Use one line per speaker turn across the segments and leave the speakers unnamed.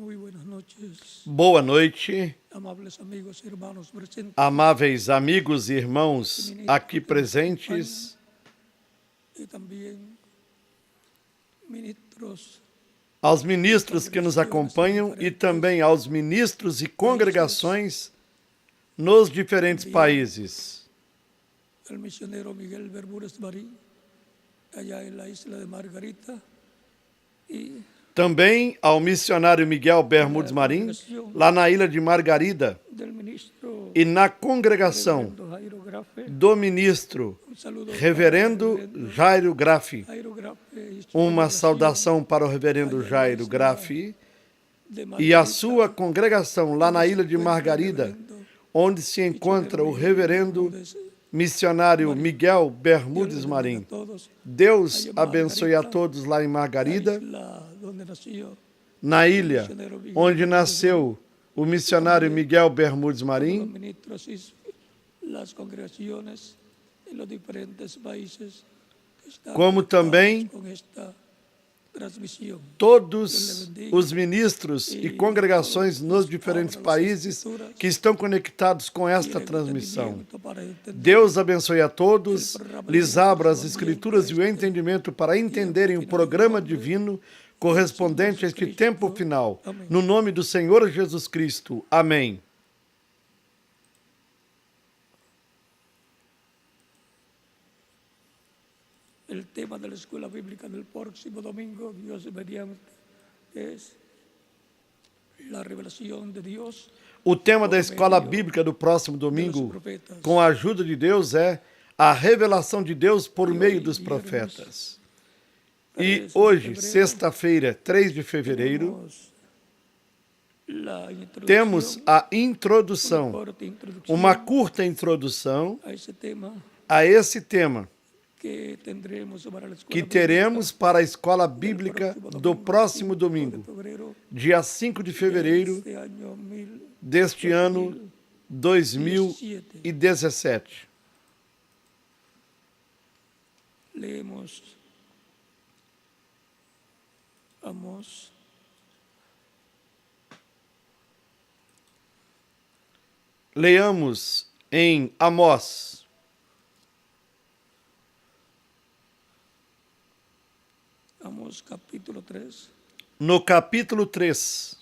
Muy buenas noches,
Boa noite,
amables amigos y hermanos presentes
amáveis amigos e irmãos aqui presentes
y también ministros
aos ministros que nos acompanham e também aos ministros e congregações nos diferentes países.
el misionero Miguel Bermúdez Marín, allá en la isla de Margarita, y
Também ao missionário Miguel Bermúdez Marim, lá na ilha de Margarida,
del ministro
e na congregação
Reverendo Jairo Grafe.
do ministro
Un saludo
Reverendo
para el reverendo
Jairo Grafi.
Jairo Grafe y su
Uma
congregación
saudação para o reverendo Jairo Grafi e a sua congregação lá na ilha de Margarida, onde se encontra o reverendo missionário Miguel Bermúdez Marim. Deus abençoe a todos lá em Margarida, na ilha onde nasceu o missionário Miguel Bermúdez Marim, como também todos os ministros e congregações nos diferentes países que estão conectados com esta transmissão. Deus abençoe a todos, lhes abra as escrituras e o entendimento para entenderem o programa divino correspondente a este tempo final. No nome do Senhor Jesus Cristo. Amém.
El tema de la escuela bíblica del próximo domingo, Dios mediante, es la revelación de Dios.
O tema da escola bíblica do próximo domingo, com a ajuda de Deus, é a revelação de Deus por meio dos profetas. E hoje, sexta-feira, 3 de fevereiro, temos a introdução, uma curta introdução a esse tema que teremos para a escola bíblica do próximo domingo, dia 5 de fevereiro deste ano 2017.
Leemos Amós
Leamos em Amós,
Amós capítulo 3.
No capítulo 3,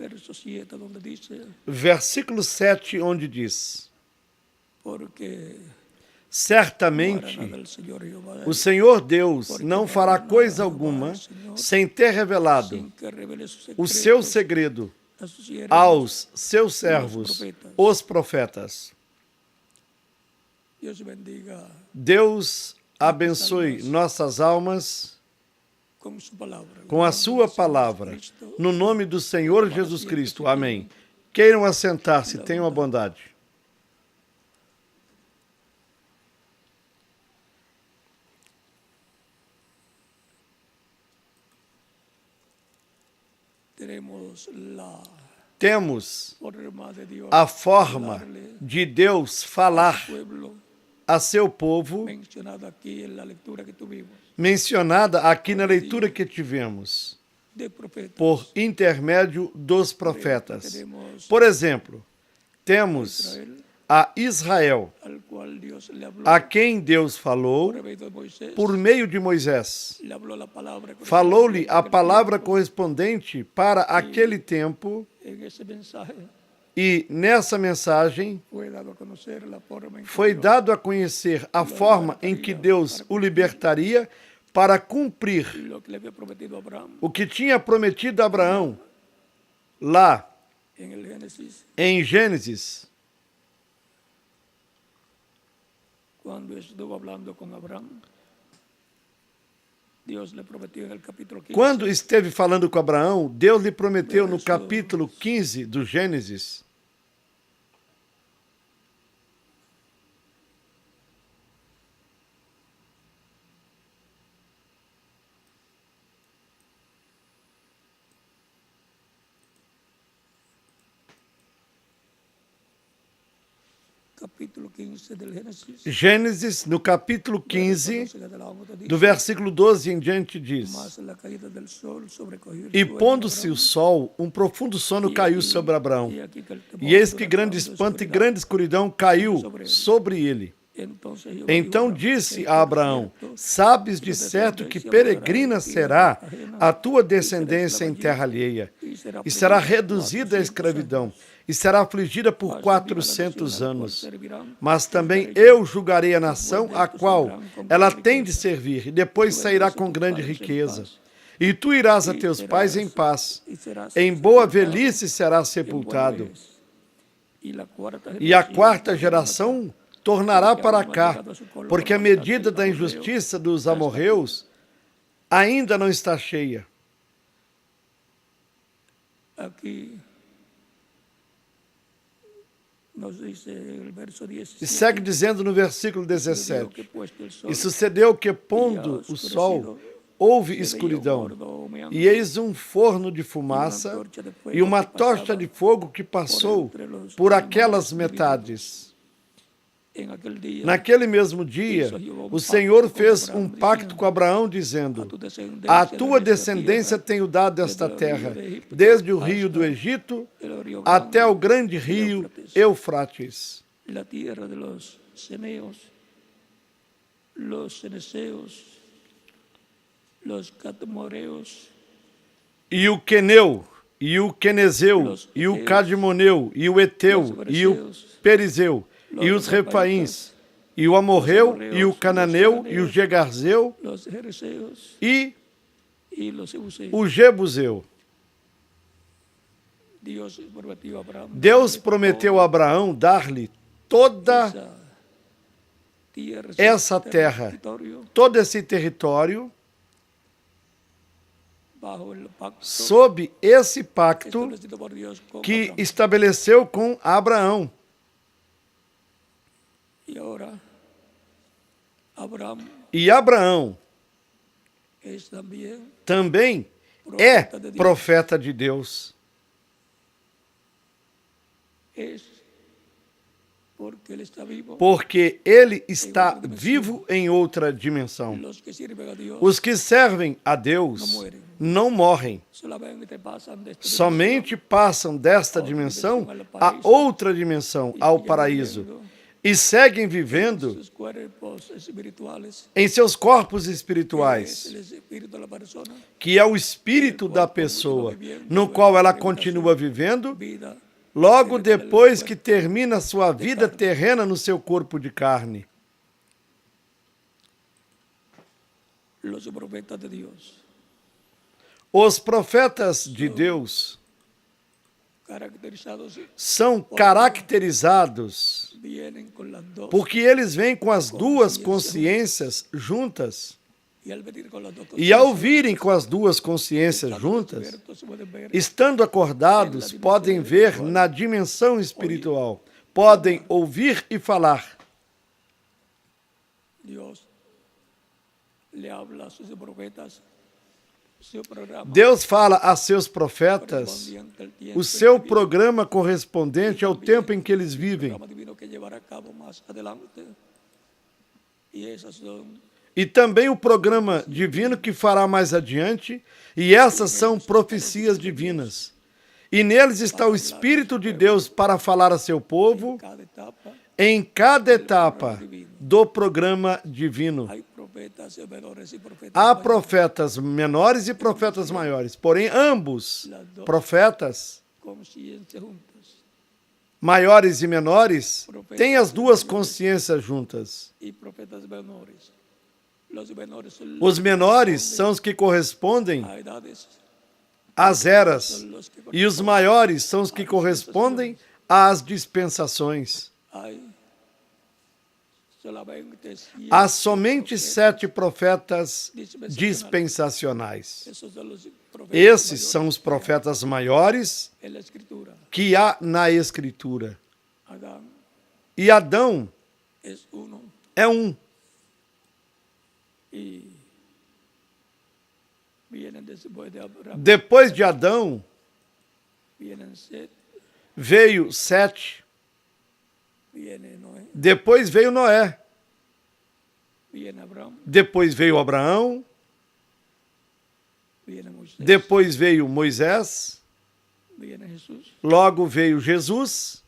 Verso 7, donde dice,
versículo 7, onde diz:
porque
certamente
no hará nada el Señor Jehová,
o Senhor Deus não fará coisa alguma sem ter revelado
sin que revele sus
o seu
secretos
segredo
a sus siervos,
aos seus servos, os profetas.
Dios bendiga
Deus abençoe nossas almas
con su palabra.
com a sua palavra, no nome do Senhor Jesus Cristo. Amém. Queiram assentar-se, tenham a bondade.
Tenemos la
Temos
forma de Dios
a forma
darle
de Deus falar
al pueblo
a seu povo,
mencionado aquí en la lectura que tuvimos
mencionada aqui na leitura que tivemos,
de profetas.
por intermédio dos profetas. Por exemplo, temos a Israel,
Al cual Dios le habló
a quem Deus falou
por medio de Moisés,
por meio de Moisés.
le habló la palabra
Falou-lhe a
correspondiente
palavra correspondente para aquele tempo,
en ese mensaje
e nessa mensagem
fue dado a conocer la forma en que
foi
Dios
dado a conhecer a forma em que Deus o libertaria para cumprir
lo que le había prometido a Abraham
o que tinha prometido a Abraão lá
en el Génesis,
em Gênesis,
cuando estuvo hablando con Abraham. Dios le prometió en el capítulo 15
quando esteve falando com Abraão, Deus lhe prometeu no capítulo 15 do Gênesis,
capítulo 15 del Génesis,
Gênesis, no capítulo 15, do
do
versículo 12 em diante, diz: E pondo-se o sol, um profundo sono caiu sobre Abraão. E eis que grande espanto e grande escuridão caiu sobre ele. Então disse a Abraão: Sabes de certo que peregrina será a tua descendência em terra alheia, e será reduzida à escravidão, e será afligida por 400 anos. Mas também eu julgarei a nação a qual ela tem de servir, e depois sairá com grande riqueza. E tu irás a teus pais em paz. Em boa velhice serás sepultado. E a quarta geração tornará para cá, porque a medida da injustiça dos amorreus ainda não está cheia.
Aqui nos diz o verso 17.
E segue dizendo no versículo 17: E sucedeu que, pondo o sol, houve escuridão, e eis um forno de fumaça e uma tocha de fogo que passou por aquelas metades. Naquele mesmo dia, o Senhor fez um pacto com Abraão, dizendo: A tua descendência tenho dado esta terra, desde o rio do Egito até o grande rio Eufrates.
La tierra de los ceneos, los ceneseos, los catmoreos,
E o Queneu, e o Quenezeu, e o Cadmoneu, e o Eteu, e o Perizeu, e os Refaíns, e o Amorreu, e o Cananeu, e o Gegarzeu,
los jerseos
e
y los jebuseos.
o Jebuseu. Deus prometeu a Abraão dar-lhe toda essa terra, todo esse território, sob esse pacto que estabeleceu com Abraão. E Abraão também é profeta de Deus. Porque ele está vivo em outra dimensão. Os que servem a Deus não morrem. Somente passam desta dimensão a outra dimensão, ao paraíso. E seguem vivendo em seus corpos espirituais, que é o espírito da pessoa, no qual ela continua vivendo logo depois que termina sua vida terrena no seu corpo de carne. Os profetas de Deus são caracterizados porque eles vêm com as duas consciências juntas. E ao virem com as duas consciências juntas, estando acordados, podem ver na dimensão espiritual, podem ouvir e falar. Deus fala a seus profetas o seu programa correspondente ao tempo em que eles vivem. E também o programa divino que fará mais adiante, e essas são profecias divinas. E neles está o Espírito de Deus para falar a seu povo em cada etapa do programa divino. Há profetas menores e profetas maiores, porém ambos, profetas maiores e menores, têm as duas consciências juntas. Os menores são os que correspondem às eras, e os maiores são os que correspondem às dispensações. Há somente 7 profetas dispensacionais. Esses são os profetas maiores que há na Escritura. E Adão é um. Depois de Adão, veio Sete.
viene Noé,
Depois veio Noé.
viene Abraham,
Depois veio Abraão.
viene Moisés,
Depois veio Moisés.
viene Jesús,
Logo veio Jesus.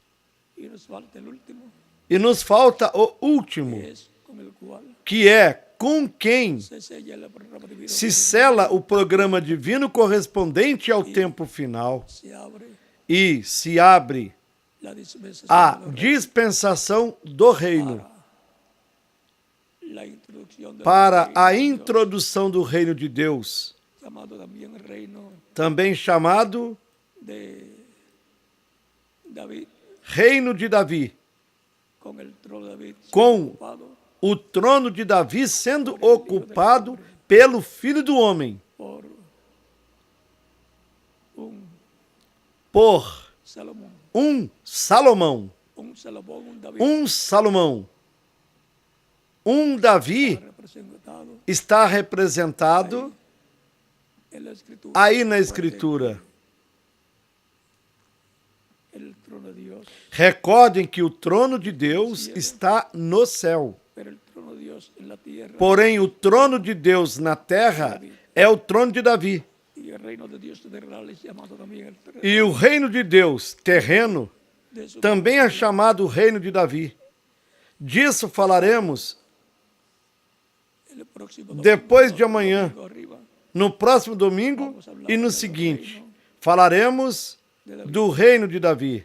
y nos falta el último,
E nos falta o último,
que es con el cual
que é com quem
se sella el programa divino,
se sela o programa divino correspondente ao tempo final
se abre
e se abre
la dispensación
a
de los reyes,
dispensação do reino,
la introducción del
para
reino
a
de Dios,
introdução do reino de Deus,
llamado también reino
também chamado
de David,
Reino de Davi,
con el trono de David siendo
com
ocupado
o trono de Davi sendo ocupado pelo Filho do Homem,
por un
por
Salomón,
um Salomão.
un Salomón, un David,
Um Salomão, um Davi
representado
está representado
en la escritura,
aí na Escritura.
el trono de Dios,
Recordem que o trono de Deus está no céu.
pero el trono de Dios en la tierra,
Porém, o trono de Deus na terra é o trono de Davi.
y el reino de Dios terrenal es llamado también el reino
E o reino de Deus terreno
de su
também é chamado o reino de Davi. Disso falaremos
el próximo domingo,
depois de amanhã,
domingo arriba,
no próximo domingo e no seguinte. Falaremos do reino de Davi.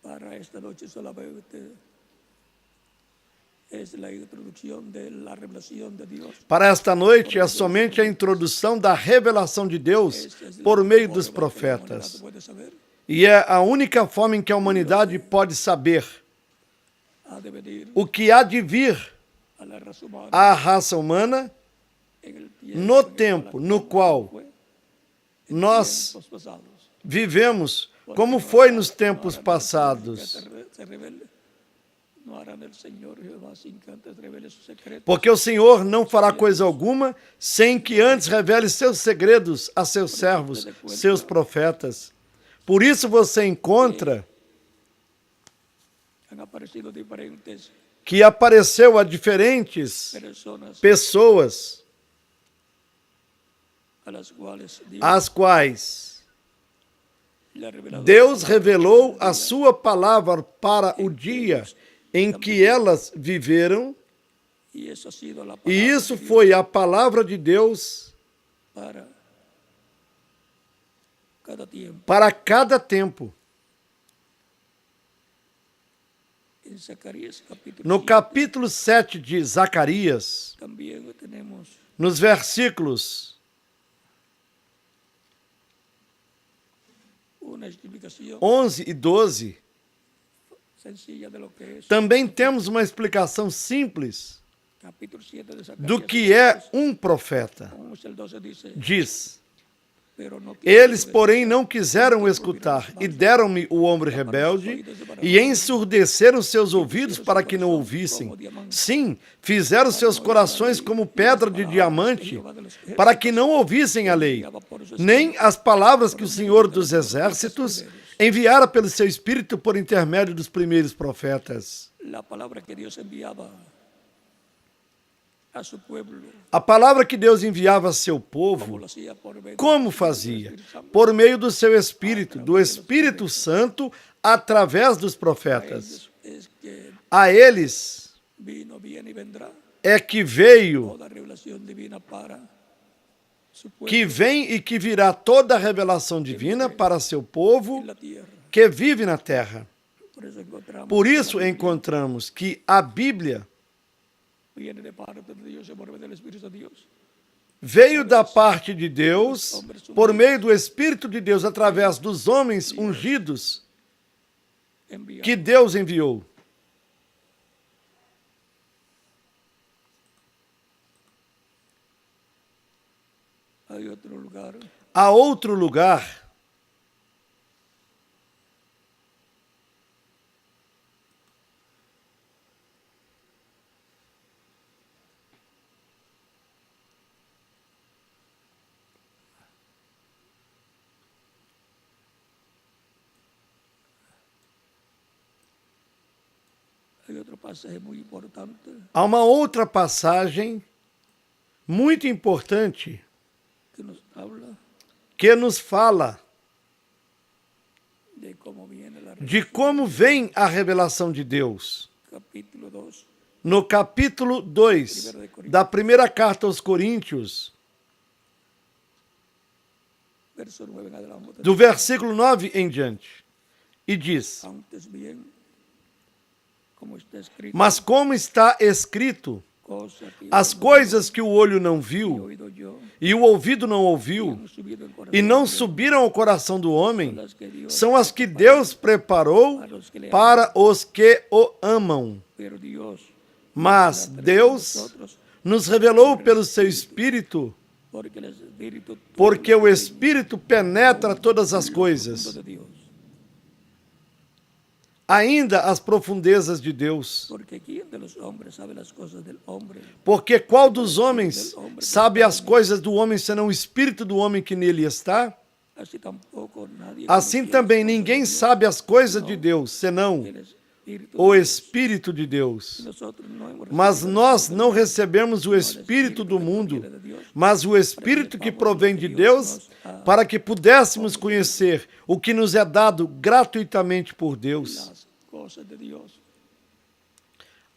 para esta noche solamente es la introducción de la revelación de Dios.
Para esta noite é somente a introdução da revelação de Deus por meio dos profetas.
Puede saber,
E é a única forma em que a humanidade pode saber
ha de venir
o que há de vir
a la raza humana
à raça humana
en el tiempo,
no
en el
tempo
cual
no qual
fue
nós
tiempos pasados.
vivemos, como foi nos tempos passados.
Se revele, no harán el Señor Jehová sin que antes revele sus secretos.
Porque o Senhor não fará coisa alguma sem que antes revele seus segredos a seus servos, seus profetas. Por isso você encontra
Han aparecido diferentes
que apareceu a diferentes
personas
pessoas,
a las cuales Dios
às quais
le ha revelado
Deus revelou a sua palavra para o dia em que elas viveram,
y eso ha sido la
e
palabra
isso
de Dios
foi a palavra de Deus
para cada tiempo.
para cada tempo.
En Zacarías capítulo
No
7,
capítulo 7 de Zacarias,
también tenemos
nos versículos
una explicación
11 e 12,
sencilla de lo que es.
também temos uma explicação simples
Capítulo 7 de Zacarías,
do que é um profeta.
11 al 12 dice,
Diz:
pero no
eles, porém, não quiseram escutar e deram-me o ombro rebelde e ensurdeceram seus ouvidos para que não ouvissem. Sim, fizeram seus corações como pedra de diamante para que não ouvissem a lei, nem as palavras que o Senhor dos Exércitos enviara pelo seu Espírito por intermédio dos primeiros profetas.
la palabra que Dios enviaba a su pueblo,
A palavra que Deus enviava a seu povo,
como lo hacía por medio
como fazia? Por meio do seu Espírito, do Espírito Santo, através dos profetas.
es que
A eles
vino, viene y vendrá
é que veio,
toda revelación divina para su pueblo
que vem e que virá toda a revelação divina para seu povo
en la tierra.
que vive na terra.
Por eso encontramos
Por
que
isso
la Biblia
encontramos que a Bíblia
viene de parte de Dios y por medio del Espíritu de Dios.
veio da parte de Deus, por meio do Espírito de Deus, através dos homens ungidos
Envía
que Deus enviou.
hay otro lugar
A outro lugar,
otro pasaje muy importante
Há uma outra passagem muito importante
que nos habla
que nos fala
de cómo viene la
de como vem a revelação de Deus.
capítulo 2,
No capítulo 2 da primeira carta aos Coríntios,
verso 9 en adelante.
do versículo 9 em diante, e diz:
Antes bien, como está escrito,
Mas como está escrito,
cosa que
as coisas que o olho não
he
viu
oído yo,
e o ouvido não ouviu
han subido en corazón
e não
de Dios,
subiram ao coração do homem,
las que Dios
são as que Deus preparou
para los que le aman.
para os que o amam.
Pero Dios,
Mas Deus nos revelou pelo seu Espírito,
porque el Espíritu,
porque o Espírito penetra todas as coisas,
de Dios,
ainda as profundezas de Deus.
porque quién de los hombres sabe las cosas del hombre,
Porque qual dos homens sabe as coisas do homem senão o Espírito do homem que nele está?
así tampoco nadie
Assim
conoce
também
las cosas
ninguém
de Dios,
sabe as coisas de Deus, senão
el Espíritu
o
de Dios.
Espírito de Deus.
Nosotros no hemos
Mas
recibido
nós não recebemos o Espírito do mundo, mas o Espírito que provém de Deus, para que pudéssemos conhecer o que nos é dado gratuitamente por Deus.
las cosas de Dios.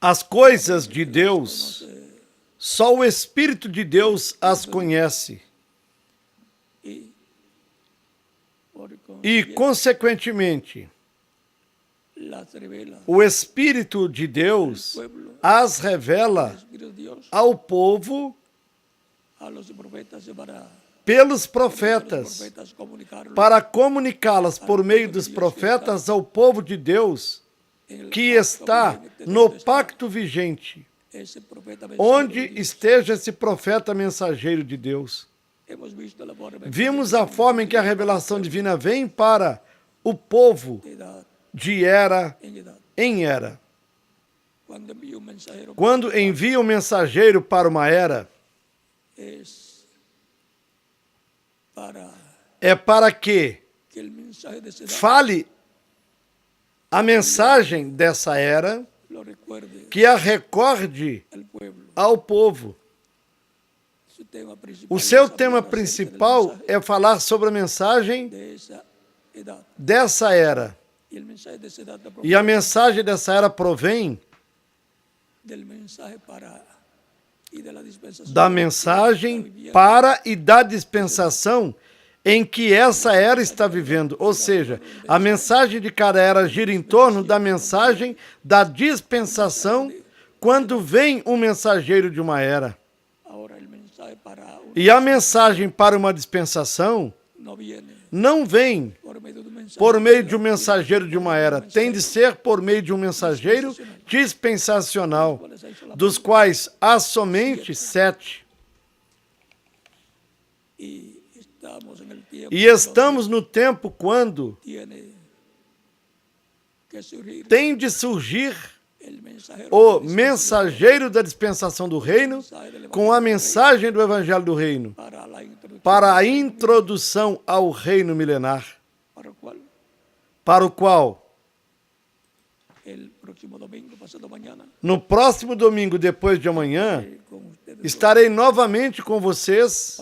As coisas de Deus, só o Espírito de Deus as conhece.
Y, por
E,
consiguiente,
consequentemente,
las revela
o Espírito de Deus as
el
revela
Espíritu de Dios
ao povo
a los profetas
pelos
los
profetas,
profetas comunicaron
para comunicá-las por meio dos profetas ao povo de Deus
en el
que
pacto
está
vigente
no
donde está
pacto vigente,
ese profeta
onde
mensajero de Dios.
esteja esse profeta mensageiro de Deus.
Hemos visto la forma en que
Vimos a forma em que a revelação divina vem para o povo
de edad
de era
en edad.
em era.
Cuando envía un mensajero
Quando envia um mensageiro para uma era,
es para
é para que
que el mensaje de esa edad
fale a mensagem dessa era,
lo recuerde
que a recorde
al pueblo.
ao povo.
Su tema principal
O seu
es
tema
hablar acerca del
principal
mensaje
é falar sobre a mensagem
de esa edad.
dessa era.
Y el mensaje de esa edad da
E a mensagem dessa era provém
del mensaje para y de la dispensación
da
que
mensagem
está viviendo.
para e da dispensação em que essa era está vivendo. Ou seja, a mensagem de cada era gira em torno da mensagem da dispensação quando vem um mensageiro de uma era.
Ahora el mensaje para una
E a mensagem para uma dispensação
no viene
não vem
por medio de un mensaje
por meio de um mensageiro de uma era, tem de ser por meio de um mensageiro dispensacional, dos quais há somente 7.
y estamos en el tiempo
E estamos no tempo quando
tiene que surgir
tem de surgir
el mensajero
o
de la
mensageiro da dispensação do reino com a mensagem do evangelho do reino
para la introducción
para a introdução ao reino milenar,
para el cual
para o qual,
el próximo domingo pasado mañana
no próximo domingo depois de amanhã,
con ustedes
estarei novamente com vocês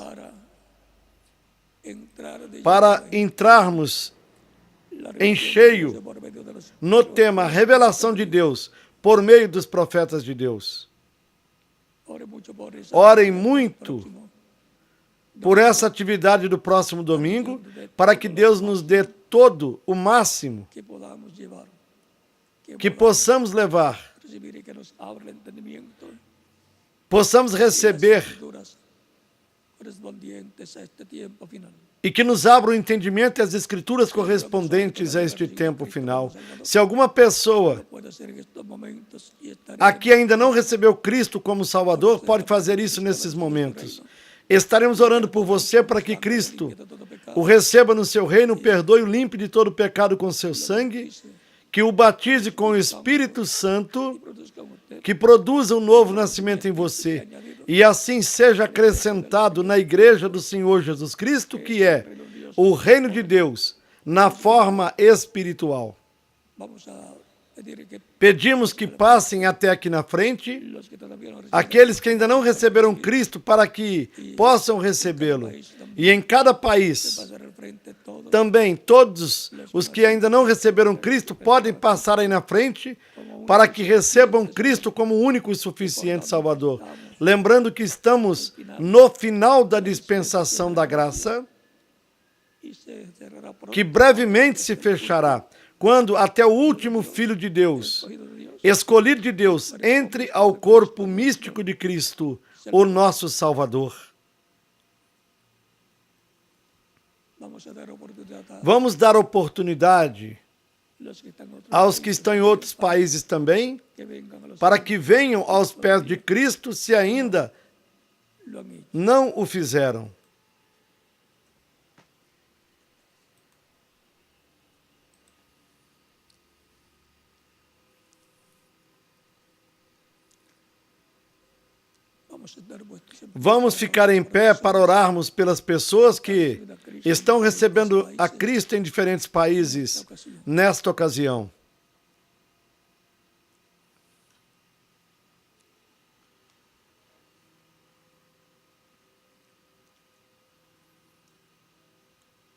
para entrarmos em cheio no tema revelação de Deus por meio dos profetas de Deus. Orem muito por essa atividade do próximo domingo, para que Deus nos dê todo o máximo
que podamos llevar,
que possamos levar,
recibir y que nos abra el entendimiento
possamos receber
escrituras correspondientes a este tiempo final.
e que nos abra o entendimento e as escrituras correspondentes a este tempo final. Se alguma pessoa
Puede ser en estos momentos y estaré
aqui ainda não recebeu Cristo como Salvador, pode fazer isso nesses momentos. Estaremos orando por você para que Cristo
de todo pecado.
o receba no seu reino, perdoe o limpe de todo pecado com seu sangue, que o batize com o Espírito Santo,
Produzca en usted
que produza um novo nascimento em você, e assim seja acrescentado na igreja do Senhor Jesus Cristo, que é o reino de Deus, na forma espiritual.
Vamos a
Pedimos que passem até aqui na frente
los que todavía no reciben,
aqueles que ainda não receberam Cristo para que possam recebê-lo. E em cada país,
pasar al frente todos
também todos os que ainda não receberam Cristo podem passar aí na frente para que recebam Cristo como único e suficiente Salvador. Lembrando que estamos no final da dispensação da graça,
y se cerrará pronto
que brevemente se fechará, quando até o último Filho de Deus,
de Dios.
escolhido de Deus, entre ao corpo místico de Cristo, o nosso Salvador.
Vamos a dar oportunidad a
Vamos dar oportunidade
los que están en otros
aos que estão em outros países também,
que vengan a los
para que venham aos pés de Cristo se ainda
lo han hecho.
não o fizeram.
Vamos a dar vuestros
Vamos ficar em pé para orarmos pelas pessoas que estão recebendo a Cristo em diferentes países nesta ocasião.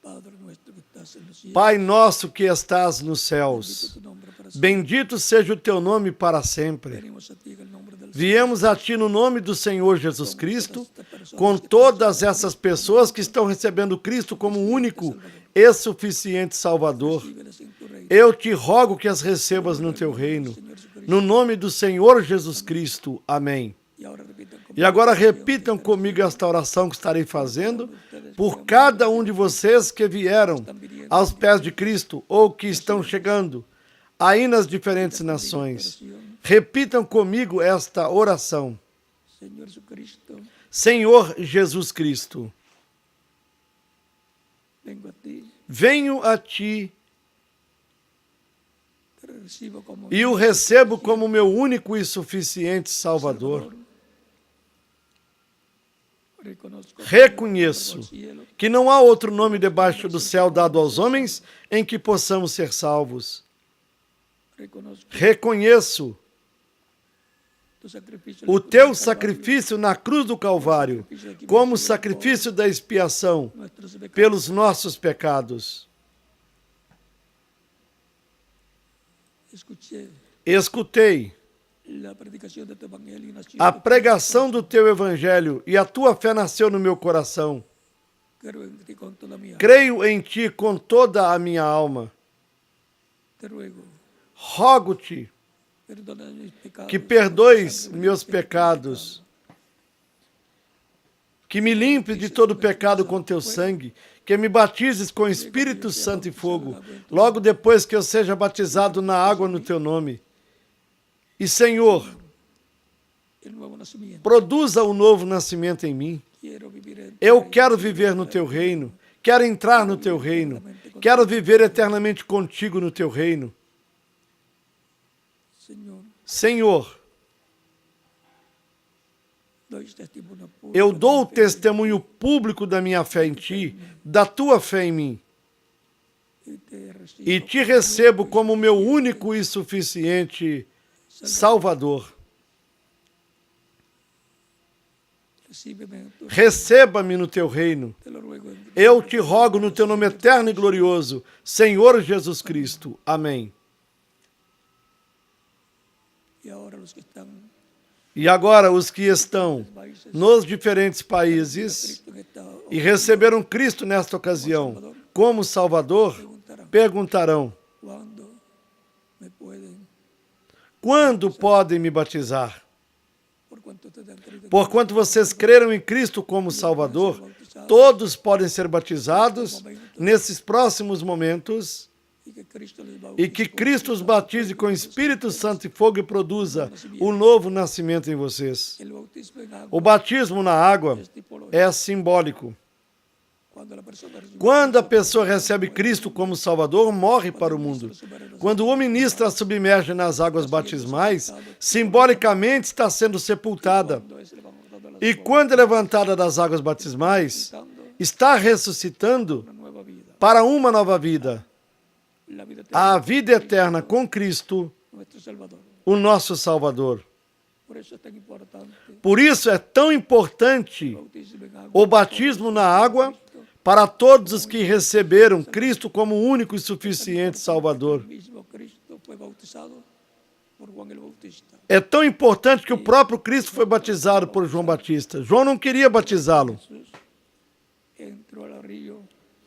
Padre nuestro que estás en los cielos,
Pai nosso que estás nos céus,
tu nombre para siempre.
bendito seja o teu nome para sempre.
Venimos a ti en el nombre del
Viemos a ti no nome do Senhor Jesus Cristo, com todas essas pessoas que estão recebendo Cristo como único e suficiente Salvador.
Recíbelas en tu reino.
Eu te rogo que as recebas no teu reino. No nome do Senhor Jesus Cristo. Amém.
Y ahora repitan conmigo.
E agora repitam comigo esta oração que estarei fazendo por cada um de vocês que vieram aos pés de Cristo ou que estão chegando aí nas diferentes nações. Repitam comigo esta oração.
Señor Jesucristo,
Senhor Jesus Cristo,
vengo a ti,
venho a ti
te recibo como
e o recebo como meu único e suficiente Salvador. Reconheço que não há outro nome debaixo do céu dado aos homens em que possamos ser salvos. Reconheço o teu sacrifício na cruz do Calvário como sacrifício da expiação pelos nossos pecados. Escutei a pregação do teu evangelho e a tua fé nasceu no meu coração. Creio em ti com toda a minha alma. Rogo-te que perdoes meus pecados, que me limpes de todo pecado com teu sangue, que me batizes com Espírito Santo e fogo, logo depois que eu seja batizado na água no teu nome. E, Senhor, produza o novo nascimento em mim. Eu quero viver no teu reino, quero entrar no teu reino, quero viver eternamente contigo no teu reino. Senhor, eu dou o testemunho público da minha fé em ti, da tua fé em mim, e te recebo como meu único e suficiente Salvador. Receba-me no teu reino. Eu te rogo no teu nome eterno e glorioso, Senhor Jesus Cristo. Amém. E agora os que estão nos diferentes países e receberam Cristo nesta ocasião como Salvador, perguntarão: quando podem me batizar? Porquanto vocês creram em Cristo como Salvador, todos podem ser batizados nesses próximos momentos e que Cristo os batize com Espírito Santo e fogo e produza o novo nascimento em vocês. O batismo na água é simbólico. Quando a pessoa recebe Cristo como Salvador, morre para o mundo. Quando o ministro a submerge nas águas batismais, simbolicamente está sendo sepultada. E quando é levantada das águas batismais, está ressuscitando para uma nova vida. A vida eterna com Cristo
nuestro Salvador.
o nosso Salvador.
Por eso es tan importante
Por isso é tão importante
el bautismo en agua.
o batismo na água para todos os que receberam Cristo como único e suficiente Salvador.
El mismo Cristo fue bautizado por Juan el Bautista.
É tão importante que o próprio Cristo foi batizado por João Batista. João não queria batizá-lo.
Jesús entró al río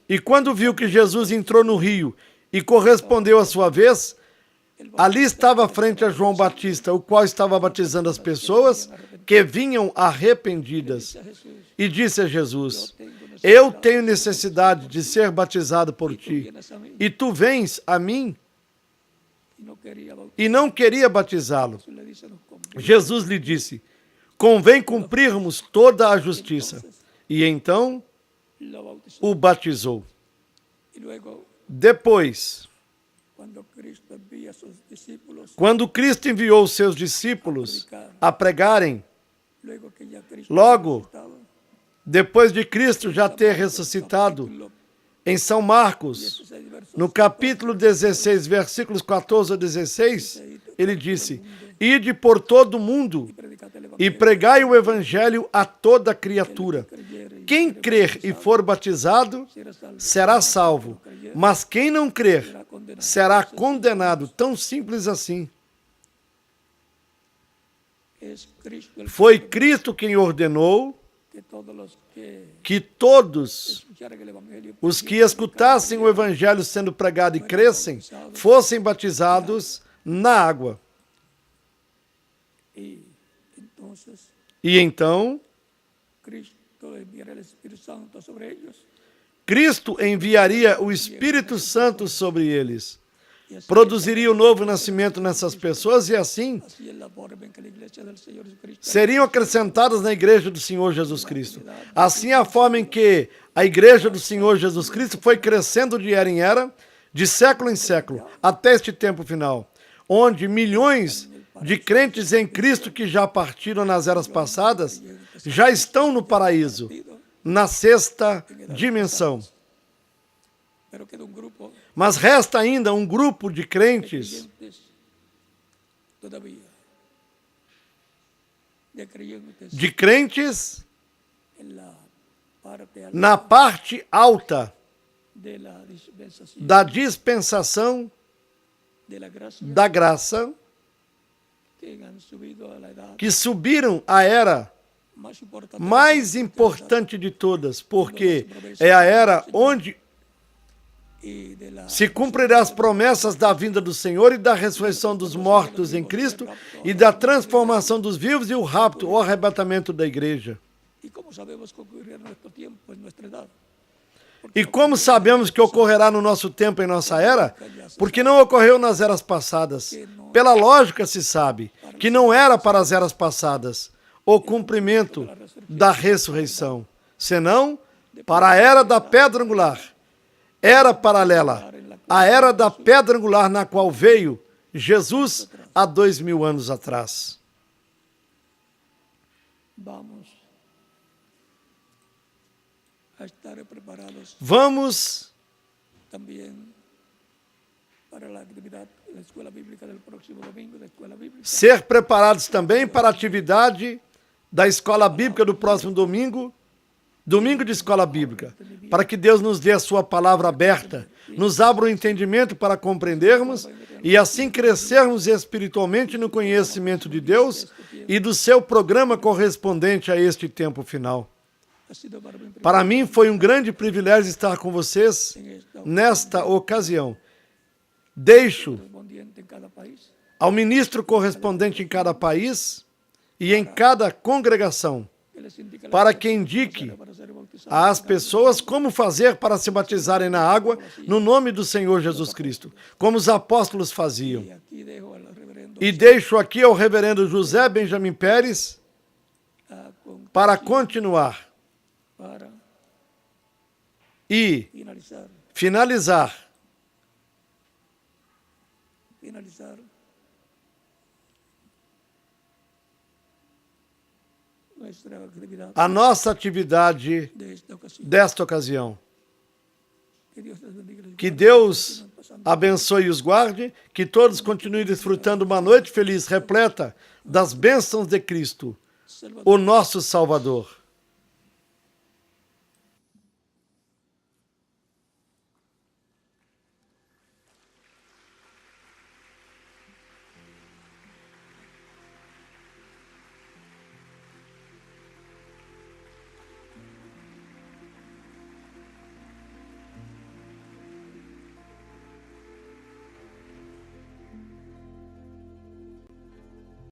E quando viu que Jesus entrou no rio e correspondeu à sua vez, ali estava frente a João Batista, o qual estava batizando as pessoas que vinham arrependidas.
a Jesús
E disse a Jesus: Eu tenho necessidade de ser batizado por ti,
vienes a mí
e tu vens a mim
y no quería bautizar.
e não queria batizá-lo.
Jesús le dice, nos conviene.
Jesus lhe disse: Convém cumprirmos toda a justiça. E então
Lo bautizó.
o batizou.
Y luego,
Depois,
cuando Cristo envía a sus discípulos,
quando Cristo enviou os seus discípulos a pregarem,
luego que ya Cristo
Logo,
resucitado,
depois de Cristo já ter ressuscitado,
capítulo
em São Marcos,
16, versos
no capítulo 16, versículos 14 a 16, ele disse: Ide por todo o mundo
predicad el
e
evangelio.
pregai o evangelho a toda criatura.
Creyere y
Quem crer e for batizado
será salvo.
será salvo, mas quem não crer será condenado. Tão simples assim.
Es Cristo el
Foi Cristo quem ordenou
que todos los que
que todos
escucharan el evangelio
os que escutassem o evangelho sendo pregado e crescem fossem batizados na água.
y entonces
E então
Cristo enviará el Espíritu Santo sobre ellos
Cristo enviaria o Espírito Santo sobre eles,
y así,
produziria o novo nascimento nessas pessoas e assim
así es la forma en que la iglesia del Señor Jesucristo
seriam acrescentadas na igreja do Senhor Jesus Cristo. Assim é a forma em que a igreja do Senhor Jesus Cristo foi crescendo de era em era, de século em século, até este tempo final, onde milhões de crentes em Cristo que já partiram nas eras passadas já estão no paraíso, na sexta dimensão.
pero queda un grupo
Mas resta ainda um grupo de crentes,
creyentes todavía de creyentes
de crentes
en la parte alta
na parte alta
de la dispensación
da dispensação
de la gracia
da graça,
que han subido a la edad
que subiram à era
más importante
mais importante de todas, porque é a era onde
y de la
se cumprirá as promessas da vinda do Senhor e da ressurreição dos mortos em Cristo e da transformação dos vivos e o rapto, o arrebatamento da igreja.
y como sabemos que ocurrirá en nuestro tiempo, en nuestra edad.
E como sabemos que ocorrerá no nosso tempo, em nossa era, porque não ocorreu nas eras passadas. Pela lógica se sabe que não era para as eras passadas o cumprimento da ressurreição, senão para a era da pedra angular, era paralela, a era da pedra angular na qual veio Jesus há 2000 anos atrás.
Vamos a estar preparados
Vamos
también para la actividad de la escuela bíblica del próximo domingo, de escuela bíblica.
ser preparados também para a atividade da escola bíblica do próximo domingo, domingo de escola bíblica, para que Deus nos dê a sua palavra aberta, nos abra o entendimento para compreendermos e assim crescermos espiritualmente no conhecimento de Deus e do seu programa correspondente a este tempo final.
Ha sido para mí
Para mim foi um grande privilégio estar com vocês
en esta
nesta ocasião. Deixo
correspondiente en cada país
ao ministro correspondente em cada país e em cada congregação,
que les indique la
para que indique
para ser bautizados.
às pessoas como fazer para se batizarem na água no nome do Senhor Jesus Cristo, como os apóstolos faziam.
Y aquí dejo al reverendo
E deixo aqui ao reverendo José Benjamin Pérez para continuar
para
e
finalizar nuestra actividad
a nossa atividade
de esta ocasión.
desta ocasião.
Que Dios les bendiga y les
Que
guarde.
Deus abençoe e os guarde, que todos continuem desfrutando uma noite feliz, repleta das bênçãos de Cristo, o nosso Salvador.